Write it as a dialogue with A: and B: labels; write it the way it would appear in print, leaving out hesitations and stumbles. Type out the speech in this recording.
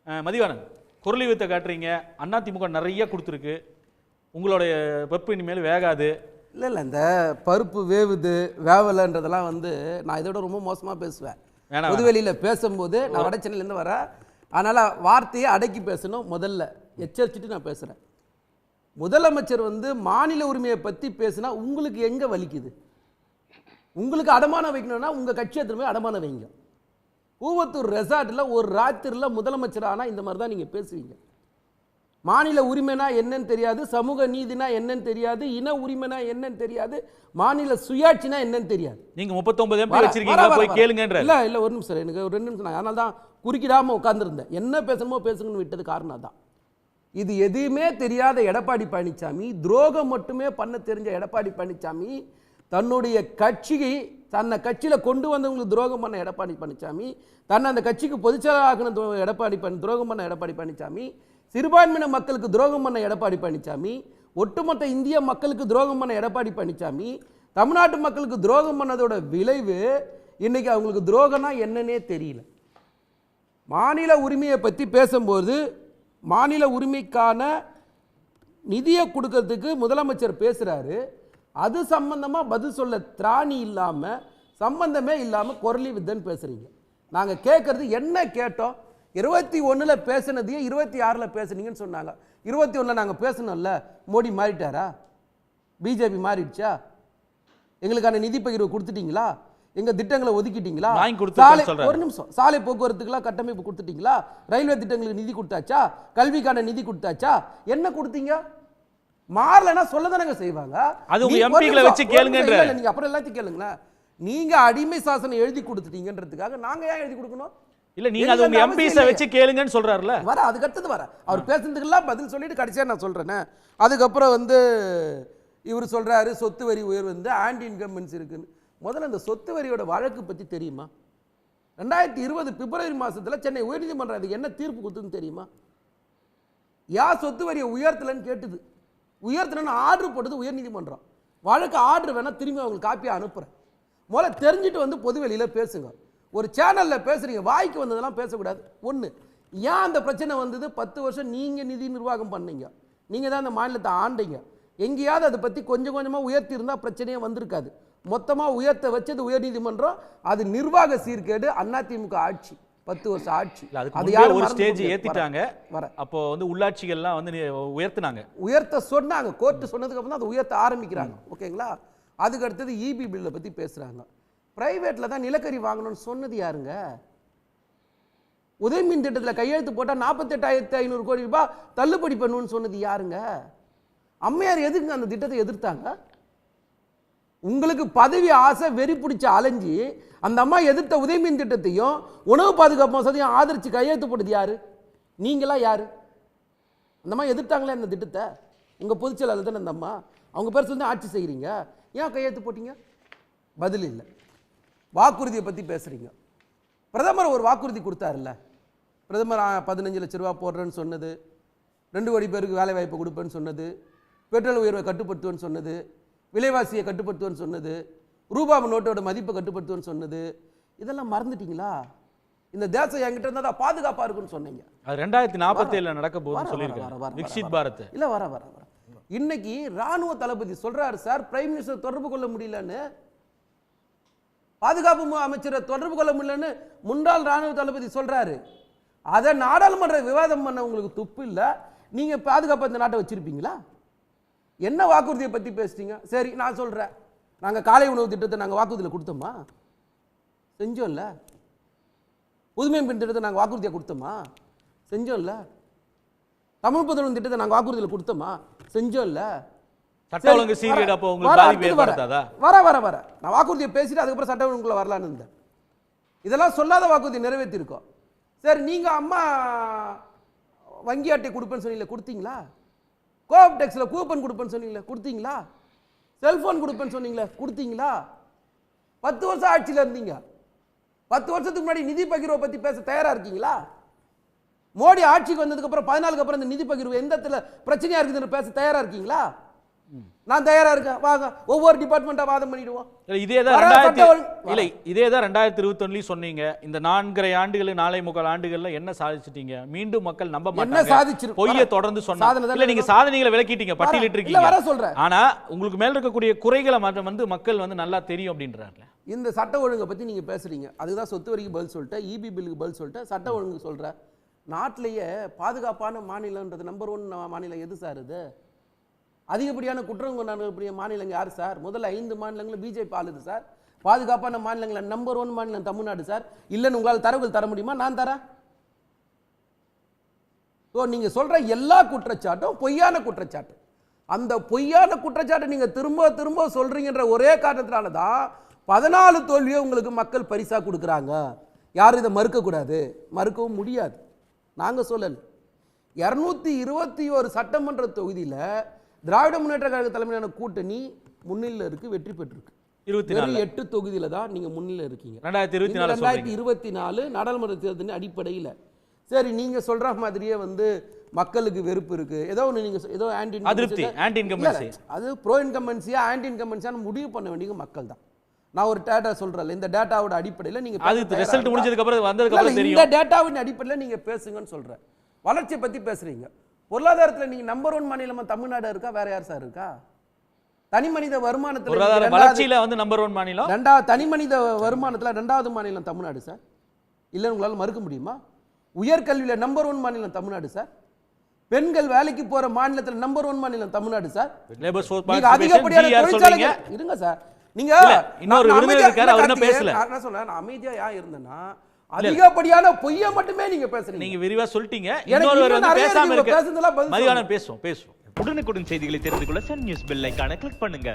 A: மதிவாணன், குரலி வித்தை காட்டுறீங்க. அதிமுக நிறைய கொடுத்துருக்கு. உங்களுடைய பருப்பு இனிமேல் வேகாது.
B: இல்லை இந்த பருப்பு வேவுது வேவலைன்றதெல்லாம் நான் இதோட ரொம்ப மோசமாக பேசுவேன். பொதுவெளியில் பேசும்போது நான் வட சென்னையிலேருந்து வரேன். அதனால் வார்த்தையை அடக்கி பேசணும். முதல்ல எச்சரிச்சுட்டு நான் பேசுகிறேன். முதலமைச்சர் மாநில உரிமையை பற்றி பேசுனா உங்களுக்கு எங்கே வலிக்குது? உங்களுக்கு அடமானம் வைக்கணும்னா உங்கள் கட்சியை திரும்ப அடமானம் வைங்க. கூவத்தூர் ரெசார்ட்டில் ஒரு ராத்திரியில் முதலமைச்சர் ஆனால் இந்த மாதிரி தான் நீங்கள் பேசுவீங்க. மாநில உரிமைனா என்னன்னு தெரியாது, சமூக நீதினா என்னன்னு தெரியாது, இன உரிமைனா என்னன்னு தெரியாது, மாநில சுயாட்சினா என்னன்னு தெரியாது.
A: நீங்க 39 எம்பி வச்சிருக்கீங்க, போய் கேளுங்கன்ற.
B: இல்ல ஒரு நிமிஷம், எனக்கு ஒரு 2 நிமிஷம். அதனால தான் குறுக்கிடாம உட்கார்ந்துருந்தேன். என்ன பேசணுமோ பேசுங்கன்னு விட்டது காரணம் தான். இது எதுவுமே தெரியாத எடப்பாடி பழனிசாமி, துரோகம் மட்டுமே பண்ண தெரிஞ்ச எடப்பாடி பழனிசாமி, தன்னுடைய கட்சியை தன்னை கட்சியில் கொண்டு வந்தவங்களுக்கு துரோகம் பண்ண எடப்பாடி பழனிசாமி, தன்னை அந்த கட்சிக்கு பொதுச்செயலாளர் ஆக்கணும் துரோகம் பண்ண எடப்பாடி பழனிசாமி, சிறுபான்மையின மக்களுக்கு துரோகம் பண்ண எடப்பாடி பழனிசாமி, ஒட்டுமொத்த இந்திய மக்களுக்கு துரோகம் பண்ண எடப்பாடி பழனிசாமி, தமிழ்நாட்டு மக்களுக்கு துரோகம் பண்ணதோட விளைவு இன்னைக்கு அவங்களுக்கு துரோகம்னா என்னன்னே தெரியல. மாநில உரிமையை பற்றி பேசும்போது மாநில உரிமைக்கான நிதியை கொடுக்கறதுக்கு முதலமைச்சர் பேசுகிறாரு. அது சம்பந்தமாக பதில் சொல்ல திராணி இல்லாமல், சம்பந்தமே இல்லாமல் குரலி வித்தன்னு பேசுகிறீங்க. நாங்கள் கேட்குறது என்ன கேட்டோம்? 21 பேசினதையே 26 பேசுனீங்கன்னு சொன்னாங்க. 21 நாங்கள் பேசணும்ல. மோடி மாறிட்டாரா? பிஜேபி மாறிடுச்சா? எங்களுக்கான நிதி பகிர்வு கொடுத்துட்டீங்களா? எங்க திட்டங்களை ஒதுக்கிட்டீங்களா? ஒரு நிமிஷம், சாலை போக்குவரத்துக்கெல்லாம் கட்டமைப்பு கொடுத்துட்டீங்களா? ரயில்வே திட்டங்களுக்கு நிதி கொடுத்தாச்சா? கல்விக்கான நிதி கொடுத்தாச்சா? என்ன கொடுத்தீங்க? மாறலன்னா சொல்லதானங்க செய்வாங்க.
A: அது உங்க எம்பிகளை வச்சு கேளுங்கன்ற.
B: நீங்க அப்புறம் எல்லாத்தையும் கேளுங்களேன். நீங்க அடிமை சாசனம் எழுதி கொடுத்துட்டீங்கன்றதுக்காக நாங்க ஏன் எழுதி கொடுக்கணும்?
A: இல்ல, நீங்க அது உங்க எம்பிஸை வச்சு கேளுங்கன்னு சொல்றாருல.
B: வர அதுக்கு அடுத்தது வர அவர் பேசுறதுக்கெல்லாம் பதில் சொல்லிட்டு கடைசியா நான் சொல்றேன். அதுக்கப்புறம் இவர் சொல்றாரு சொத்து வரி உயர்வு ஆன்டி இன்கம்பன்சி இருக்குன்னு. முதல்ல இந்த சொத்து வரியோட வழக்கு பத்தி தெரியுமா? 2020 பிப்ரவரி மாசத்துல சென்னை உயர்நீதிமன்றம் அதுக்கு என்ன தீர்ப்பு கொடுத்ததுன்னு தெரியுமா? சொத்து வரியை உயர்த்தலன்னு கேட்டுது. உயர்த்தலன்னு ஆர்டர் போட்டது உயர்நீதிமன்றம். வழக்கு ஆர்டர் வேணா திரும்பி அவங்களுக்கு காப்பியா அனுப்புறேன். முதல்ல தெரிஞ்சுட்டு பொது வெளியில பேசுங்க. ஒரு சேனல்ல பேசுறீங்க, வாய்க்கு வந்ததெல்லாம் பேசக்கூடாது. ஒன்று, ஏன் அந்த பிரச்சனை வந்தது? 10 வருஷம் நீங்க நிதி நிர்வாகம் பண்ணீங்க, நீங்க தான் அந்த மாநிலத்தை ஆண்டீங்க. எங்கேயாவது அதை பத்தி கொஞ்சம் கொஞ்சமா உயர்த்தி இருந்தா பிரச்சனையே வந்திருக்காது. மொத்தமா உயர்த்த வச்சது உயர்நீதிமன்றம். அது நிர்வாக சீர்கேடு. அதிமுக ஆட்சி 10 வருஷம் ஆட்சி.
A: அது யாரும் ஒரு ஸ்டேஜ் ஏத்திட்டாங்க. அப்போ உள்ளாட்சிகள்லாம் உயர்த்தினாங்க, உயர்த்த சொன்னாங்க. கோர்ட் சொன்னதுக்கு அப்புறம் அதை உயர்த்த ஆரம்பிக்கிறாங்க. ஓகேங்களா? அதுக்கு அடுத்தது இபி பில்லை பத்தி பேசுறாங்க. பிரைவேட்ல தான் நிலக்கரி வாங்கணும்னு சொன்னது யாருங்க? உதயமின் திட்டத்தில் கையெழுத்து போட்டா 48,500 கோடி ரூபாய் தள்ளுபடி பண்ணுன்னு சொன்னது யாருங்க? அம்மையார் எதுக்கு அந்த திட்டத்தை எதிர்த்தாங்க? உங்களுக்கு பதவி ஆசை வெறி பிடிச்ச அலைஞ்சி அந்த அம்மா எதிர்த்த உதயமின் திட்டத்தையும் உணவு பாதுகாப்பு மசோதையும் ஆதரிச்சு கையெழுத்து போட்டது யாரு? நீங்களா யாரு? அந்த அம்மா எதிர்த்தாங்களே அந்த திட்டத்தை. உங்க பொதுச்செயலாளர் தானே அந்த அம்மா. அவங்க பேர் சொல்லி ஆட்சி செய்கிறீங்க. ஏன் கையெழுத்து போட்டீங்க? பதில் இல்லை. வாக்குறுதியை பற்றி பேசுகிறீங்க. பிரதமர் ஒரு வாக்குறுதி கொடுத்தாருல்ல. பிரதமர் 15 லட்ச ரூபா போடுறேன்னு சொன்னது, 2 கோடி பேருக்கு வேலை வாய்ப்பு கொடுப்பேன்னு சொன்னது, பெட்ரோல் உயர்வை கட்டுப்படுத்துவேன்னு சொன்னது, விலைவாசியை கட்டுப்படுத்துவேன்னு சொன்னது, ரூபாய் நோட்டோட மதிப்பை கட்டுப்படுத்துவேன்னு சொன்னது, இதெல்லாம் மறந்துட்டீங்களா? இந்த தேசம் என்கிட்ட இருந்தால் தான் பாதுகாப்பாக இருக்குன்னு சொன்னீங்க. 2047 நடக்க போகுதுன்னு சொல்லியிருக்காரு விக்சித் பாரத்.
B: இல்லை வர வர வர இன்னைக்கு ராணுவ தளபதி சொல்றாரு சார், பிரைம் மினிஸ்டர் தொடர்பு கொள்ள முடியலன்னு, பாதுகாப்பு அமைச்சரை தொடர்பு கொள்ள முடியலன்னு முன்னாள் ராணுவ தளபதி சொல்றாரு. அதை நாடாளுமன்ற விவாதம் பண்ண உங்களுக்கு துப்பு இல்லை. நீங்க பாதுகாப்பு இந்த நாட்டை வச்சிருப்பீங்களா? என்ன வாக்குறுதியை பத்தி பேசுறீங்க? சரி, நான் சொல்றேன். நாங்க காலை உணவு திட்டத்தை நாங்க வாக்குறுதியில் கொடுத்தோமா? செஞ்சோம்ல. புதுமை பெண் திட்டத்தை நாங்க வாக்குறுதியை கொடுத்தோமா? செஞ்சோம்ல. தமிழ் புதல்வன் திட்டத்தை நாங்க வாக்குறுதியில் கொடுத்தோமா? செஞ்சோம்ல.
A: சட்ட ஒழுங்கு சீரியட் அப்போ உங்களுக்கு பாதிப்பு ஏற்படுத்தாதா?
B: வர வர வர நான் வாக்குறுதியை பேசிட்டு அதுக்கப்புறம் சட்ட ஒழுங்குக்குள்ள வரலான்னு இருந்தேன். இதெல்லாம் சொல்லாத வாக்குறுதி நிறைவேற்றி இருக்கோம். சரி, நீங்க அம்மா வங்கி அட்டை கொடுப்பேன்னு சொன்னீங்களே, கொடுத்தீங்களா? கோஆப் டெக்ஸ்ல கூப்பன் கொடுப்பேன்னு சொன்னீங்களே, கொடுத்தீங்களா? செல்போன் கொடுப்பேன்னு சொன்னீங்களே, கொடுத்தீங்களா? 10 வருஷம் ஆட்சியில் இருந்தீங்க. 10 வருஷத்துக்கு முன்னாடி நிதி பகிர்வை பத்தி பேச தயாரா இருக்கீங்களா? மோடி ஆட்சிக்கு வந்ததுக்கு அப்புறம் 14க்கு அப்புறம் இந்த நிதி பகிர்வு எந்த பிரச்சனையா இருக்குதுன்னு பேச தயாரா இருக்கீங்களா?
A: நான் தயாரா இருக்கேன், வாங்க ஒவ்வொரு டிபார்ட்மெண்ட்டா வாதம் பண்ணிடுவோம்.
C: இதேதான்
A: வர சட்ட ஒழுங்கு-
C: இல்லை இதேதான் 2021 சொன்னீங்க. இந்த 4.5 ஆண்டுகள் 4.25 ஆண்டுகள்ல என்ன சாதிச்சிட்டீங்க? மீண்டும் மக்கள் நம்ப
A: என்ன
C: மாட்டாங்க.
A: சாதிச்சிரு-
C: பொய்யை தொடர்ந்து
A: சாதனை
C: சொன்னாங்க.
A: தானே
C: இல்ல நீங்க சாதனைகளை விளக்கிட்டீங்க, பட்டியலிட்டு
A: இல்ல,
C: இருக்கீங்க.
A: வர சொல்றேன்.
C: ஆனா உங்களுக்கு மேல இருக்கக்கூடிய குறைகளை வந்து மக்கள் வந்து நல்லா தெரியும் அப்படின்றாருல.
A: இந்த சட்ட ஒழுங்கை பத்தி நீங்க பேசுறீங்க, அதுதான் சொத்து வரிக்கு பதில் சொல்லிட்டேன், இபி பில்லுக்கு பதில் சொல்லிட்டேன், சட்ட ஒழுங்கு சொல்றேன். நாட்டிலேயே பாதுகாப்பான மாநிலம்ன்றது நம்பர் 1 மாநிலம் எது சார்? இது அதிகப்படியான குற்றம் கொண்டாடக்கூடிய மாநிலங்கள் யார் சார்? முதல்ல 5 மாநிலங்களும் பிஜேபி ஆளுது சார். பாதுகாப்பான மாநிலங்கள் நம்பர் 1 மாநிலம் தமிழ்நாடு சார். இல்லைன்னு உங்களால் தரவுகள் தர முடியுமா? நான் தரேன். ஸோ நீங்க சொல்ற எல்லா குற்றச்சாட்டும் பொய்யான குற்றச்சாட்டு. அந்த பொய்யான குற்றச்சாட்டை நீங்க திரும்ப திரும்ப சொல்றீங்கன்ற ஒரே காரணத்தினால தான் 14 தோல்வியை உங்களுக்கு மக்கள் பரிசா கொடுக்குறாங்க. யாரும் இதை மறுக்கக்கூடாது, மறுக்கவும் முடியாது. நாங்க சொல்லல. 221 சட்டமன்ற தொகுதியில் திராவிட முன்னேற்ற கழக தலைமையிலான கூட்டணி முன்னிலையில் இருக்கு, வெற்றி பெற்றிருக்கு. 8 தொகுதியில தான் நீங்க முன்னிலை இருக்கீங்க. 2024 நாடாளுமன்ற தேர்தலின் அடிப்படையில். சரி, நீங்க சொல்ற மாதிரியே வந்து மக்களுக்கு வெறுப்பு இருக்கு, ஏதோ ஒன்று நீங்க ஏதோ
C: ஆன்டி இன்கம்பன்சி,
A: அது ப்ரோ இன்கம்பன்சியா ஆன்டி இன்கம்பன்சியான்னு முடிவு பண்ண வேண்டிய மக்கள் தான். நான் ஒரு டேட்டா சொல்றேன், இந்த டேட்டாவோட அடிப்படையில் நீங்க
C: அது ரிசல்ட் முடிஞ்சதுக்கு அப்புறம் வந்ததுக்கு அப்புறம் தெரியும்.
A: இந்த டேட்டாவின் அடிப்படையில் நீங்க பேசுங்கன்னு சொல்றேன். வளர்ச்சியை பத்தி பேசுறீங்க. பொருளாதாரத்தில் நீங்க நம்பர் 1 மாநிலமா தமிழ்நாடு இருக்கா? வேற யார் சார் இருக்கா? தனி மனித வருமானத்தில்
C: வளர்ச்சியில வந்து நம்பர் 1 மாநிலம்,
A: தனி மனித வருமானத்தில் 2வது மாநிலம் தமிழ்நாடு சார். இல்லைன்னு உங்களால் மறுக்க முடியுமா? உயர்கல்வியில நம்பர் 1 மாநிலம் தமிழ்நாடு சார். பெண்கள் வேலைக்கு போற மாநிலத்தில் நம்பர் 1 மாநிலம் தமிழ்நாடு சார். அதிகப்படியான தொழிற்சாலைகள் இருங்க சார். நீங்க
C: இன்னொரு விருந்தினர் இருக்காரு, அவர் என்ன பேசல.
A: நான் சொன்னேன், நான் அமைதியா ஏன் இருந்தேன்னா அதிகப்படியான பொய்யை மட்டுமே நீங்க பேசுறீங்க.
C: நீங்க விரிவா சொல்லிட்டீங்க. இன்னொருவர் வந்து பேசாம இருக்க. மதியானம் பேசுவோம்.
D: உடனுக்குடன் செய்திகளை தெரிந்து கொள்ள சன் நியூஸ் பெல் ஐகானை கிளிக் பண்ணுங்க.